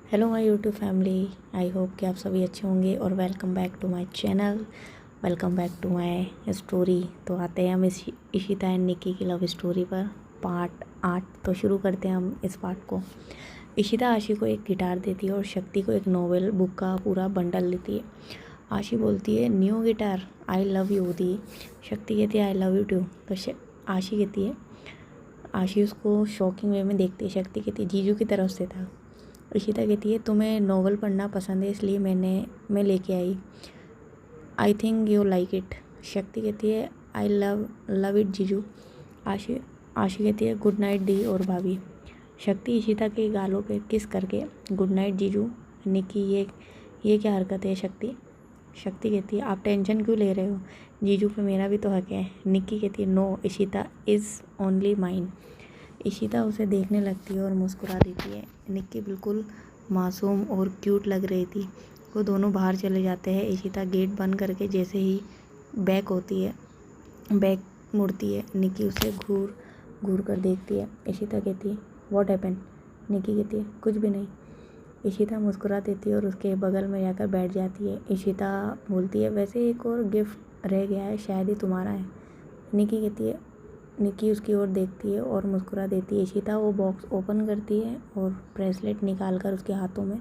Hello my YouTube family. I hope कि आप सभी अच्छे होंगे और welcome back to my channel, welcome back to my story. तो आते हैं हम इशिता एंड निकी की लव स्टोरी पर पार्ट 8। तो शुरू करते हैं हम इस पार्ट को। इशिता आशी को एक गिटार देती है और शक्ति को एक नोवेल बुक का पूरा बंडल देती है। आशी बोलती है new guitar, I love you दी। शक्ति कहती है आई लव यू टू। तो आशी कहती है, आशी उसको शॉकिंग वे में देखती है। शक्ति कहती है जीजू की तरफ से था। इशिता कहती है तुम्हें नोवेल पढ़ना पसंद है इसलिए मैं लेके आई, I think you like it. Shakti कहती है आई लव इट जीजू। आशी आशी कहती है गुड नाइट दी और भाभी। शक्ति इशिता के गालों पे किस करके गुड नाइट जीजू। निकी ये क्या हरकत है शक्ति। शक्ति कहती है आप टेंशन क्यों ले रहे हो, जीजू पे मेरा भी तो हक है। निकी कहती है no, Ishita is only mine. Ishita उसे देखने लगती है और मुस्कुरा देती है। निक्की बिल्कुल मासूम और क्यूट लग रही थी। वो दोनों बाहर चले जाते हैं। इशिता गेट बंद करके जैसे ही बैक मुड़ती है, निक्की उसे घूर घूर कर देखती है। इशिता कहती है व्हाट हैपेंड। निक्की कहती है कुछ भी नहीं। इशिता मुस्कुरा देती है और उसके बगल में जाकर बैठ जाती है। इशिता बोलती है वैसे एक और गिफ्ट रह गया है, शायद ही तुम्हारा है। निक्की कहती है, निक्की उसकी ओर देखती है और मुस्कुरा देती है। इशिता वो बॉक्स ओपन करती है और ब्रेसलेट निकाल कर उसके हाथों में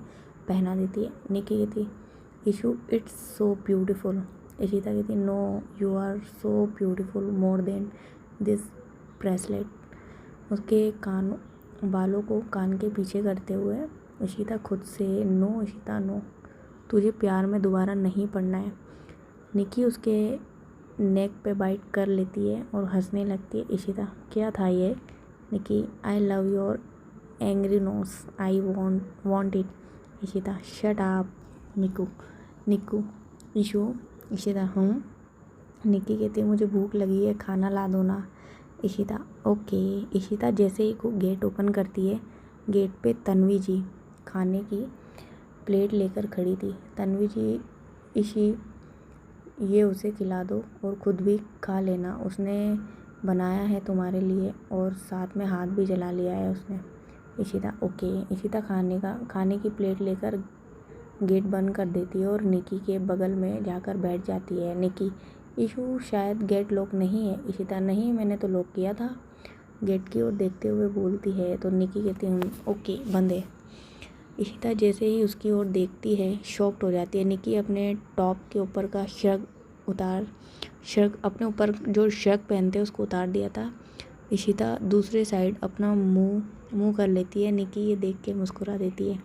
पहना देती है। निक्की कहती है Ishu it's so beautiful. Ishita कहती है no, you are so beautiful more than this bracelet. उसके बालों को कान के पीछे करते हुए इशिता खुद से नो इशिता नो, तुझे प्यार में दोबारा नहीं पड़ना है। निक्की उसके नेक पे बाइट कर लेती है और हंसने लगती है। इशिता क्या था ये। Nikki I love your angry nose, I want it. Ishita shut up. Nikku Ishu. Ishita हूँ। निकी कहती है मुझे भूख लगी है, खाना ला दो ना। इशिता ओके। इशिता जैसे ही गेट ओपन करती है, गेट पे तन्वी जी खाने की प्लेट लेकर खड़ी थी। तन्वी जी इशी ये उसे खिला दो और ख़ुद भी खा लेना, उसने बनाया है तुम्हारे लिए और साथ में हाथ भी जला लिया है उसने। इशिता ओके। इशिता खाने की प्लेट लेकर गेट बंद कर देती है और निकी के बगल में जाकर बैठ जाती है। निकी इशू शायद गेट लॉक नहीं है। इशिता नहीं, मैंने तो लॉक किया था। गेट की ओर देखते हुए बोलती है तो निकी कहती है ओके बंद है। इशिता जैसे ही उसकी ओर देखती है शॉक्ड हो जाती है। निकी अपने टॉप के ऊपर का शर्ट अपने ऊपर जो शर्ट पहनते हैं उसको उतार दिया था। इशिता दूसरे साइड अपना मुंह कर लेती है। निकी ये देख के मुस्कुरा देती है।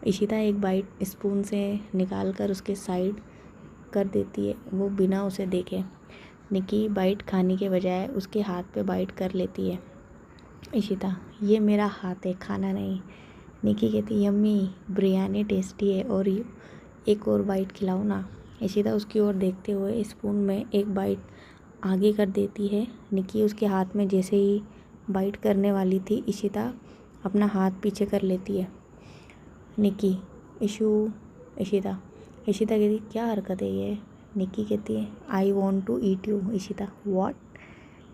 इशिता एक बाइट स्पून से निकाल कर उसके साइड कर देती है, वो बिना उसे देखे। निकी बाइट खाने के बजाय उसके हाथ पे बाइट कर लेती है। इशिता ये मेरा हाथ है, खाना नहीं। निकी कहती यम्मी, बिरयानी टेस्टी है और एक और बाइट खिलाओ ना। इशिता उसकी ओर देखते हुए स्पून में एक बाइट आगे कर देती है। निकी उसके हाथ में जैसे ही बाइट करने वाली थी, इशिता अपना हाथ पीछे कर लेती है। निकी इशिता कहती क्या हरकत है ये। निकी कहती है I want to eat you. Ishita what.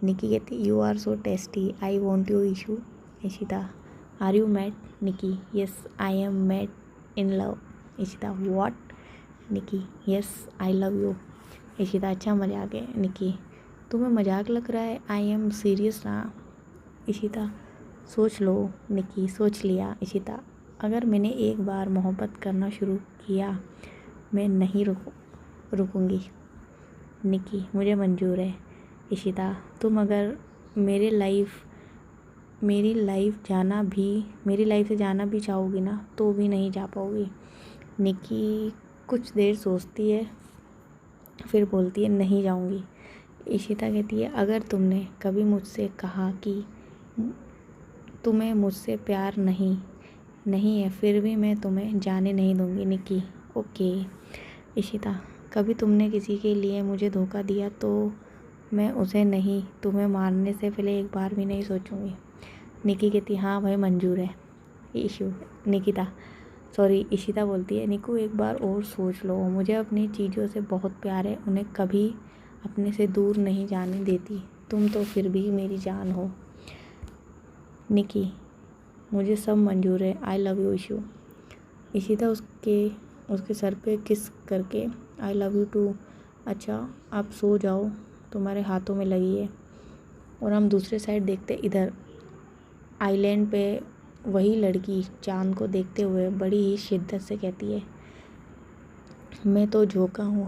Nikki कहती you are so tasty, I want you Ishu. Ishita are you mad. Nikki yes I am mad in love. Ishita what. Nikki yes I love you. Ishita अच्छा मजाक है। निकी तुम्हें मजाक लग रहा है, आई एम सीरियस ना। इशिता सोच लो। निकी सोच लिया। इशिता अगर मैंने एक बार मोहब्बत करना शुरू किया मैं नहीं रुकूंगी। निकी मुझे मंजूर है। इशिता तुम अगर मेरी लाइफ से जाना भी चाहोगी ना तो भी नहीं जा पाओगी। निकी कुछ देर सोचती है फिर बोलती है नहीं जाऊंगी। इशिता कहती है अगर तुमने कभी मुझसे कहा कि तुम्हें मुझसे प्यार नहीं है फिर भी मैं तुम्हें जाने नहीं दूंगी। निकी ओके। इशिता कभी तुमने किसी के लिए मुझे धोखा दिया तो मैं उसे नहीं, तुम्हें मारने से पहले एक बार भी नहीं सोचूंगी। निकी कहती हाँ भाई मंजूर है। इशिता बोलती है निकू एक बार और सोच लो, मुझे अपनी चीज़ों से बहुत प्यार है, उन्हें कभी अपने से दूर नहीं जाने देती, तुम तो फिर भी मेरी जान हो। निकी मुझे सब मंजूर है, आई लव यू इशू। इशिता उसके सर पे किस करके आई लव यू टू। अच्छा आप सो जाओ, तुम्हारे हाथों में लगी है। और हम दूसरे साइड देखते इधर आइलैंड पे वही लड़की चांद को देखते हुए बड़ी ही शिद्दत से कहती है, मैं तो झोंका हूँ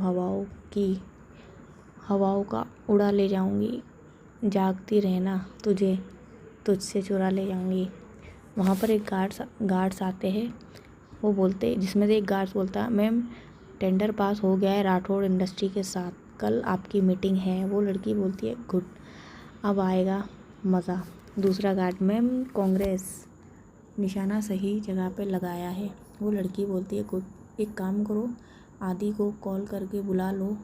हवाओं का उड़ा ले जाऊँगी, जागती रहना तुझसे चुरा ले जाऊँगी। वहाँ पर एक गार्ड्स आते हैं, वो बोलते जिसमें से एक गार्ड्स बोलता है, मैम टेंडर पास हो गया है राठौड़ इंडस्ट्री के साथ, कल आपकी मीटिंग है। वो लड़की बोलती है गुड, अब आएगा मज़ा। दूसरा गार्ड, मैम कांग्रेस, निशाना सही जगह पे लगाया है। वो लड़की बोलती है गुड, एक काम करो आदि को कॉल करके बुला लो,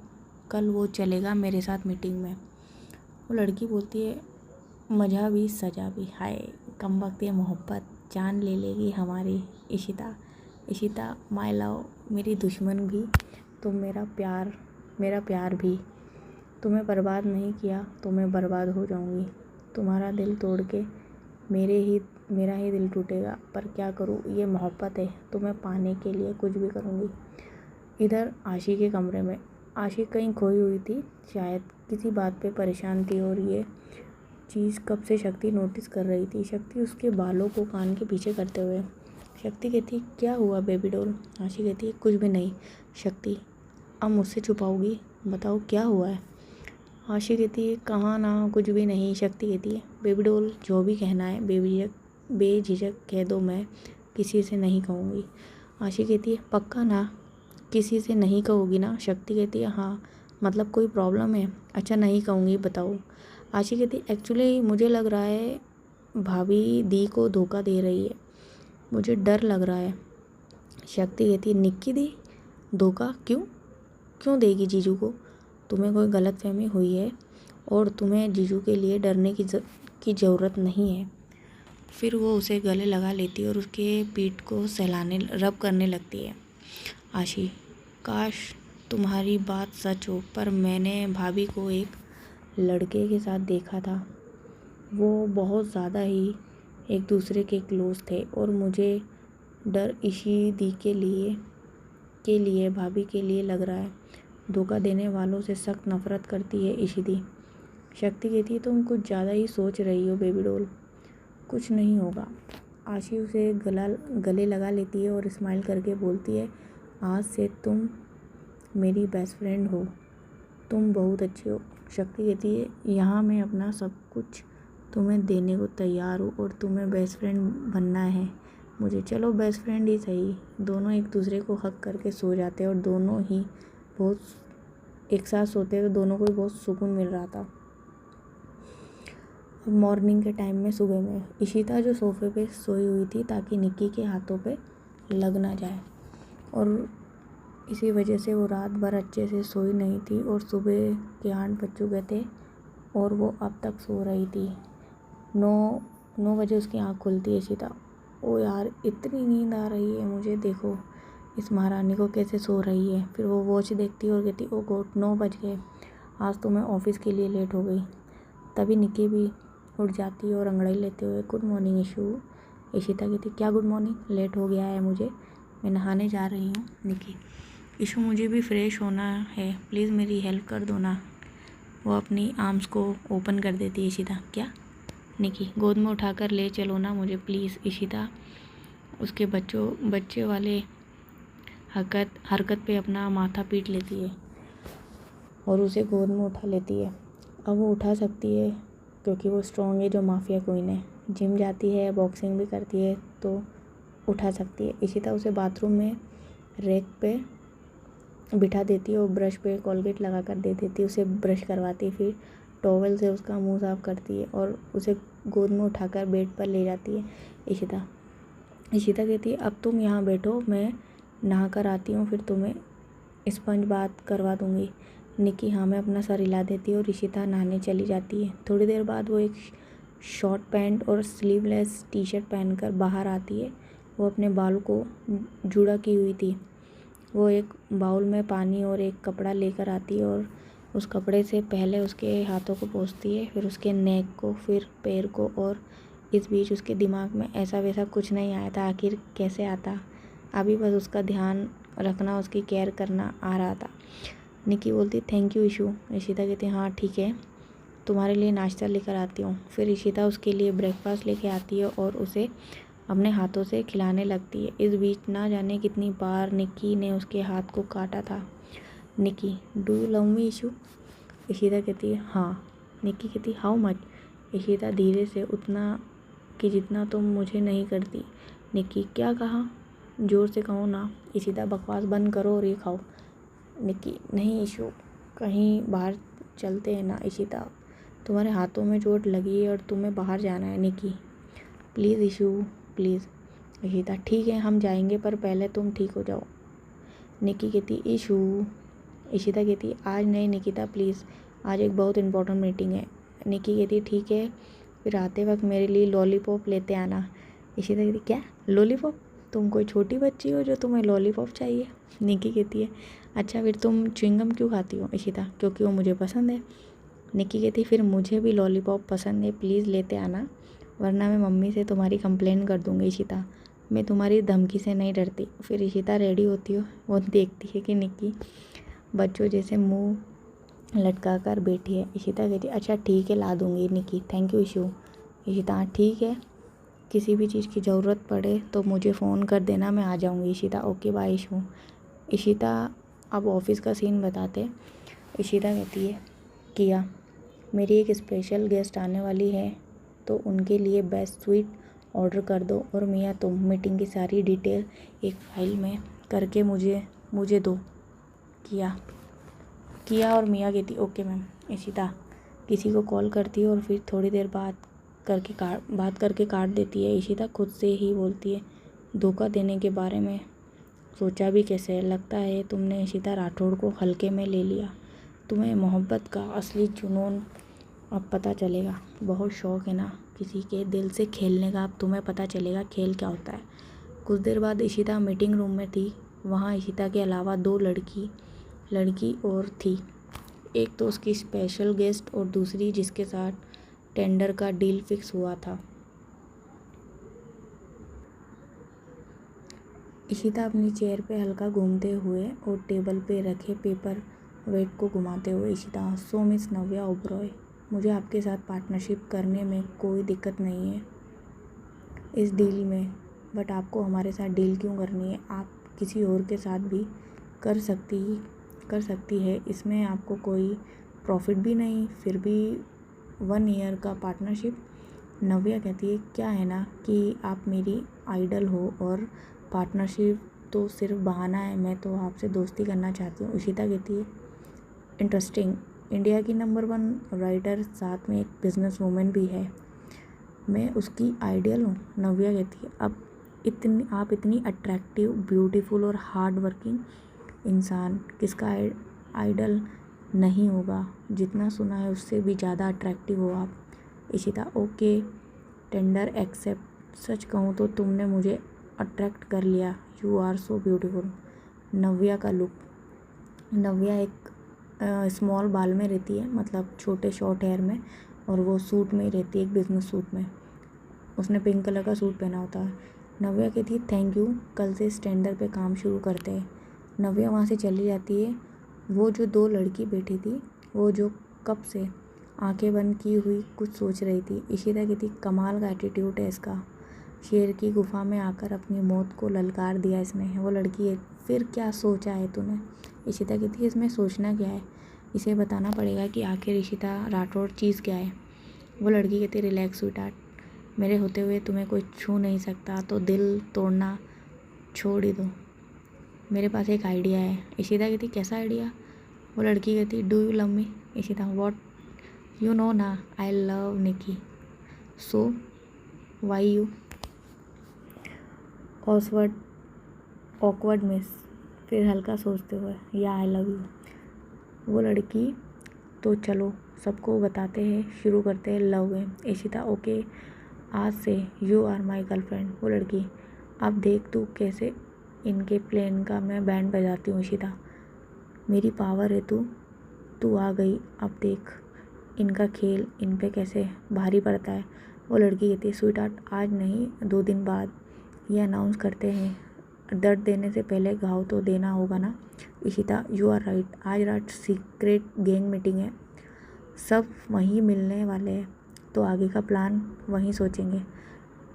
कल वो चलेगा मेरे साथ मीटिंग में। वो लड़की बोलती है मज़ा भी सजा भी, हाय कमबख्त ये मोहब्बत जान ले लेगी हमारी इशिता माय लव, मेरी दुश्मन भी तुम, मेरा प्यार भी। तुम्हें बर्बाद नहीं किया तो मैं बर्बाद हो जाऊंगी। तुम्हारा दिल तोड़ के मेरा ही दिल टूटेगा, पर क्या करूँ, ये मोहब्बत है, तुम्हें पाने के लिए कुछ भी करूँगी। इधर आशी के कमरे में आशी कहीं खोई हुई थी, शायद किसी बात पे परेशान थी और ये चीज़ कब से शक्ति नोटिस कर रही थी। शक्ति उसके बालों को कान के पीछे करते हुए, शक्ति कहती क्या हुआ बेबी डॉल। आशी कहती है कुछ भी नहीं। शक्ति अब मुझसे छुपाओगी, बताओ क्या हुआ है। आशी कहती है कहाँ ना कुछ भी नहीं। शक्ति कहती है बेबी डॉल जो भी कहना है बेझिझक कह दो, मैं किसी से नहीं कहूँगी। आशी कहती है पक्का ना, किसी से नहीं कहोगी ना। शक्ति कहती है हाँ, मतलब कोई प्रॉब्लम है। अच्छा नहीं कहूँगी, बताओ। आशी कहती है एक्चुअली मुझे लग रहा है भाभी दी को धोखा दे रही है, मुझे डर लग रहा है। शक्ति कहती है निक्की दी धोखा क्यों देगी जीजू को, तुम्हें कोई गलतफहमी हुई है और तुम्हें जीजू के लिए डरने की ज़रूरत नहीं है। फिर वो उसे गले लगा लेती है और उसके पीठ को रब करने लगती है। आशी काश तुम्हारी बात सच हो, पर मैंने भाभी को एक लड़के के साथ देखा था, वो बहुत ज़्यादा ही एक दूसरे के क्लोज थे और मुझे डर इसी दी के लिए भाभी के लिए लग रहा है। धोखा देने वालों से सख्त नफरत करती है इसी दी। शक्ति कहती है तुम कुछ ज़्यादा ही सोच रही हो बेबी डॉल, कुछ नहीं होगा। आशी उसे गले लगा लेती है और स्माइल करके बोलती है आज से तुम मेरी बेस्ट फ्रेंड हो, तुम बहुत अच्छी हो। शक्ति कहती है यहाँ मैं अपना सब कुछ तुम्हें देने को तैयार हूँ और तुम्हें बेस्ट फ्रेंड बनना है मुझे, चलो बेस्ट फ्रेंड ही सही। दोनों एक दूसरे को हक करके सो जाते और दोनों ही बहुत एक साथ सोते तो दोनों को भी बहुत सुकून मिल रहा था। मॉर्निंग के टाइम में सुबह में इशिता जो सोफे पे सोई हुई थी ताकि निक्की के हाथों पे लग ना जाए, और इसी वजह से वो रात भर अच्छे से सोई नहीं थी और सुबह के 8 बज चुके थे और वो अब तक सो रही थी। 9 बजे उसकी आँख खुलती है। इशिता ओ यार इतनी नींद आ रही है मुझे, देखो इस महारानी को कैसे सो रही है। फिर वो वॉच देखती है और कहती ओ गॉड 9 बज गए, आज तो मैं ऑफिस के लिए लेट हो गई। तभी निक्की भी उठ जाती है और अंगड़ाई लेते हुए गुड मॉर्निंग इशू। इशिता कहती क्या गुड मॉर्निंग, लेट हो गया है मुझे, मैं नहाने जा रही हूँ। निक्की इशू मुझे भी फ्रेश होना है, प्लीज़ मेरी हेल्प कर दो ना। वो अपनी आर्म्स को ओपन कर देती है। इशिता क्या। निक्की गोद में उठाकर ले चलो ना मुझे प्लीज़। इशिता उसके बच्चे वाले हरकत पे अपना माथा पीट लेती है और उसे गोद में उठा लेती है। अब वो उठा सकती है क्योंकि वो स्ट्रॉन्ग है जो माफिया क्वीन है, जिम जाती है, बॉक्सिंग भी करती है, तो उठा सकती है। इशिता उसे बाथरूम में रैक पे बिठा देती है और ब्रश पे कोलगेट लगा कर दे देती है, उसे ब्रश करवाती है, फिर टॉवल से उसका मुंह साफ करती है और उसे गोद में उठाकर बेड पर ले जाती है। इशिता कहती है अब तुम यहाँ बैठो, मैं नहा कर आती हूँ, फिर तुम्हें स्पंज बात करवा दूँगी। निक्की हाँ मैं अपना सर हिला देती है और इशिता नहाने चली जाती है। थोड़ी देर बाद वो एक शॉर्ट पैंट और स्लीवलेस टी शर्ट पहनकर बाहर आती है। वो अपने बाल को जूड़ा की हुई थी। वो एक बाउल में पानी और एक कपड़ा लेकर आती है और उस कपड़े से पहले उसके हाथों को पोंछती है, फिर उसके नेक को, फिर पैर को, और इस बीच उसके दिमाग में ऐसा वैसा कुछ नहीं आया था, आखिर कैसे आता। अभी बस उसका ध्यान रखना, उसकी केयर करना आ रहा था। निकी बोलती थैंक यू ईशू। इशिता कहती हाँ ठीक है, तुम्हारे लिए नाश्ता लेकर आती हूँ। फिर इशिता उसके लिए ब्रेकफास्ट लेके आती है और उसे अपने हाथों से खिलाने लगती है। इस बीच ना जाने कितनी बार निकी ने उसके हाथ को काटा था। निकी डू यू लव मी ईशू? इशिता कहती है हाँ। निकी कहती हाउ मच? इशिता धीरे से उतना कि जितना तुम मुझे नहीं करती। निकी क्या कहा? ज़ोर से कहो ना। इशिता बकवास बंद करो और ये खाओ। निकी नहीं ईशू, कहीं बाहर चलते हैं ना। इशिता तुम्हारे हाथों में चोट लगी है और तुम्हें बाहर जाना है। निकी प्लीज़ ईशू प्लीज़। इशिता ठीक है हम जाएंगे, पर पहले तुम ठीक हो जाओ। निकी कहती ईशू। इशिता कहती आज नहीं निकिता प्लीज़, आज एक बहुत इंपॉर्टेंट मीटिंग है। निकी कहती ठीक है, फिर आते वक्त मेरे लिए लॉलीपॉप लेते आना। इशिता कहती क्या लॉलीपॉप? तुम कोई छोटी बच्ची हो जो तुम्हें लॉलीपॉप चाहिए? निकी कहती है अच्छा फिर तुम च्युइंगम क्यों खाती हो? इशिता क्योंकि वो मुझे पसंद है। निकी कहती फिर मुझे भी लॉलीपॉप पसंद है, प्लीज़ लेते आना, वरना मैं मम्मी से तुम्हारी कंप्लेन कर दूँगी। इशिता मैं तुम्हारी धमकी से नहीं डरती। फिर इशिता रेडी होती हो, वो देखती है कि निकी बच्चों जैसे मुंह लटका कर बैठी है। इशिता कहती अच्छा ठीक है ला दूँगी। निकी थैंक यू ईशू। इशिता ठीक है, किसी भी चीज़ की ज़रूरत पड़े तो मुझे फ़ोन कर देना, मैं आ जाऊँगी। इशिता ओके बाय ईशू। इशिता अब ऑफिस का सीन बताते। इशिता कहती है किया मेरी एक स्पेशल गेस्ट आने वाली है तो उनके लिए बेस्ट स्वीट ऑर्डर कर दो, और मियाँ तुम मीटिंग की सारी डिटेल एक फाइल में करके मुझे दो। किया और मियाँ कहती ओके मैम। इशिता किसी को कॉल करती है और फिर थोड़ी देर बात करके काट देती है। इशिता खुद से ही बोलती है धोखा देने के बारे में सोचा भी कैसे? लगता है तुमने इशिता राठौड़ को हल्के में ले लिया। तुम्हें मोहब्बत का असली जुनून अब पता चलेगा। बहुत शौक है ना किसी के दिल से खेलने का, अब तुम्हें पता चलेगा खेल क्या होता है। कुछ देर बाद इशिता मीटिंग रूम में थी। वहाँ इशिता के अलावा दो लड़की और थी। एक तो उसकी स्पेशल गेस्ट और दूसरी जिसके साथ टेंडर का डील फिक्स हुआ था। इशिता अपनी चेयर पे हल्का घूमते हुए और टेबल पे रखे पेपर वेट को घुमाते हुए इशिता सो मिस नव्या ओबरॉय, मुझे आपके साथ पार्टनरशिप करने में कोई दिक्कत नहीं है इस डील में, बट आपको हमारे साथ डील क्यों करनी है? आप किसी और के साथ भी कर सकती है, इसमें आपको कोई प्रॉफिट भी नहीं, फिर भी 1 ईयर का पार्टनरशिप। नव्या कहती है क्या है ना कि आप मेरी आइडल हो और पार्टनरशिप तो सिर्फ बहाना है, मैं तो आपसे दोस्ती करना चाहती हूँ। इशिता कहती है इंटरेस्टिंग, इंडिया की नंबर 1 राइटर साथ में एक बिजनेस वूमेन भी है, मैं उसकी आइडियल हूँ। नव्या कहती है आप इतनी अट्रैक्टिव, ब्यूटीफुल और हार्ड वर्किंग इंसान किसका आइडल नहीं होगा? जितना सुना है उससे भी ज़्यादा अट्रैक्टिव हो आप। इशिता ओके टेंडर एक्सेप्ट, सच कहूँ तो तुमने मुझे अट्रैक्ट कर लिया, यू आर सो ब्यूटीफुल। नव्या का लुक, नव्या एक स्मॉल बाल में रहती है, मतलब छोटे शॉर्ट हेयर में, और वो सूट में रहती है, एक बिजनेस सूट में, उसने पिंक कलर का सूट पहना होता है। नव्या कहती है थैंक यू, कल से इस टेंडर पे काम शुरू करते हैं। नव्या वहाँ से चली जाती है। वो जो 2 लड़की बैठी थी, वो जो कब से आंखें बंद की हुई कुछ सोच रही थी। इशिता कहती कमाल का एटीट्यूड है इसका, शेर की गुफा में आकर अपनी मौत को ललकार दिया इसने। वो लड़की है फिर क्या सोचा है तूने? इशिता कहती है इसमें सोचना क्या है, इसे बताना पड़ेगा कि आखिर इशिता राठौड़ चीज़ क्या है। वो लड़की कहती है रिलैक्स स्वीटहार्ट, मेरे होते हुए तुम्हें कोई छू नहीं सकता तो दिल तोड़ना छोड़ ही दो, मेरे पास एक आइडिया है। इशिता कहती कैसा आइडिया? वो लड़की कहती do you love me? Ishita what, you know ना I love Nikki, so why you? Awkward miss, फिर हल्का सोचते हुए या आई लव यू। वो लड़की तो चलो सबको बताते हैं, शुरू करते हैं लव गेम। इशिता ओके आज से यू आर माई गर्लफ्रेंड। वो लड़की अब देख तू कैसे इनके प्लेन का मैं बैंड बजाती हूँ। इशिता मेरी पावर है तू आ गई, अब देख इनका खेल इन पे कैसे भारी पड़ता है। वो लड़की कहती है स्वीटहार्ट आज नहीं 2 दिन बाद ये अनाउंस करते हैं दर्द देने से पहले घाव तो देना होगा ना। इशिता, यू आर राइट, आज रात सीक्रेट गैंग मीटिंग है, सब वहीं मिलने वाले हैं, तो आगे का प्लान वहीं सोचेंगे।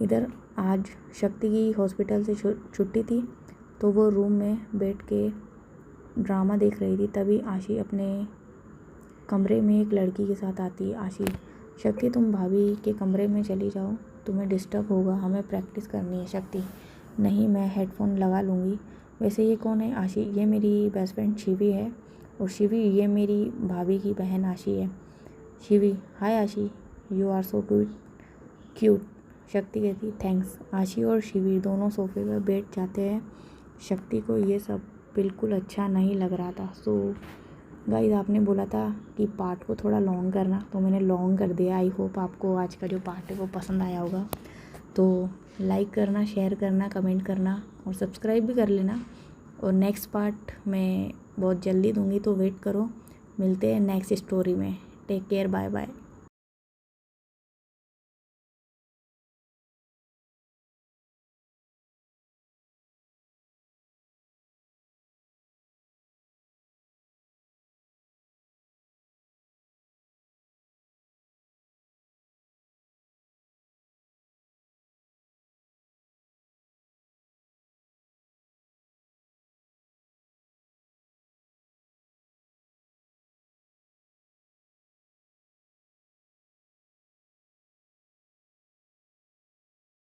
इधर आज शक्ति की हॉस्पिटल से छुट्टी थी, तो वो रूम में बैठ के ड्रामा देख रही थी। तभी आशी अपने कमरे में एक लड़की के साथ आती है। आशी, शक्ति तुम भाभी के कमरे में चली जाओ, तुम्हें डिस्टर्ब होगा, हमें प्रैक्टिस करनी है। शक्ति, नहीं मैं हेडफोन लगा लूँगी। वैसे ये कौन है? आशी, ये मेरी बेस्ट फ्रेंड शिवी है, और शिवी ये मेरी भाभी की बहन आशी है। शिवी, हाय आशी, यू आर सो क्यूट। शक्ति कहती थैंक्स। आशी और शिवी दोनों सोफे पर बैठ जाते हैं। शक्ति को ये सब बिल्कुल अच्छा नहीं लग रहा था। सो गाइस, आपने बोला था कि पार्ट को थोड़ा लॉन्ग करना, तो मैंने लॉन्ग कर दिया। आई होप आपको आज का जो पार्ट है वो पसंद आया होगा। तो लाइक करना, शेयर करना, कमेंट करना और सब्सक्राइब भी कर लेना। और नेक्स्ट पार्ट मैं बहुत जल्दी दूँगी, तो वेट करो। मिलते हैं नेक्स्ट स्टोरी में। Take care, bye bye.